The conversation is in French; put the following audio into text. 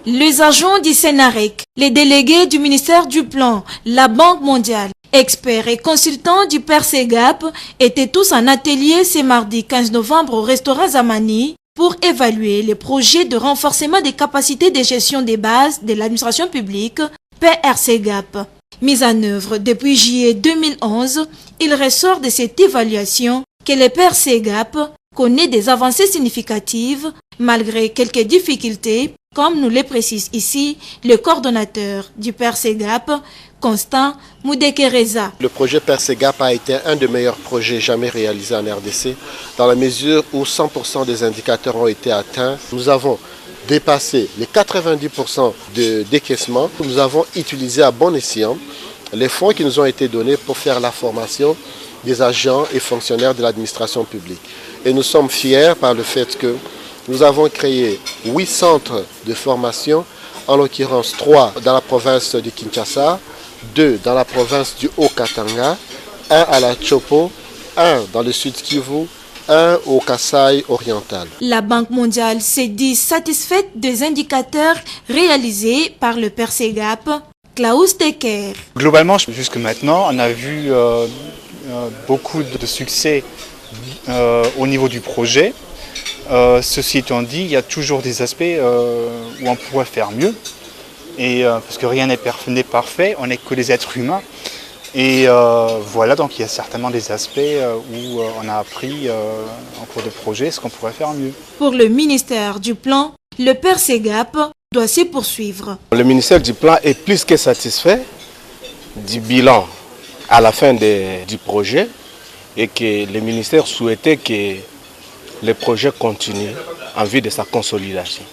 Les agents du Sénarec, les délégués du ministère du Plan, la Banque mondiale, experts et consultants du PERSEGAP étaient tous en atelier ce mardi 15 novembre au restaurant Zamani pour évaluer les projets de renforcement des capacités de gestion des bases de l'administration publique, PERSEGAP. Mis en œuvre depuis juillet 2011, il ressort de cette évaluation que le PERSEGAP connaît des avancées significatives malgré quelques difficultés, comme nous le précise ici le coordonnateur du PERSEGAP, Constant Moudekereza. Le projet PERSEGAP a été un des meilleurs projets jamais réalisés en RDC, dans la mesure où 100% des indicateurs ont été atteints. Nous avons dépassé les 90% de décaissement. Nous avons utilisé à bon escient les fonds qui nous ont été donnés pour faire la formation des agents et fonctionnaires de l'administration publique. Et nous sommes fiers par le fait que nous avons créé 8 centres de formation, en l'occurrence 3 dans la province de Kinshasa, 2 dans la province du Haut-Katanga, 1 à la Chopo, 1 dans le Sud Kivu, 1 au Kasaï oriental. La Banque mondiale s'est dit satisfaite des indicateurs réalisés par le PERSEGAP. Klaus Tecker. Globalement, jusque maintenant, on a vu beaucoup de succès au niveau du projet. Ceci étant dit, il y a toujours des aspects où on pourrait faire mieux. Parce que rien n'est parfait, on n'est que des êtres humains. Et voilà, donc il y a certainement des aspects où on a appris en cours de projet ce qu'on pourrait faire mieux. Pour le ministère du Plan, le PERSEGAP doit se poursuivre. Le ministère du Plan est plus que satisfait du bilan à la fin du projet et que le ministère souhaitait que le projet continue en vue de sa consolidation.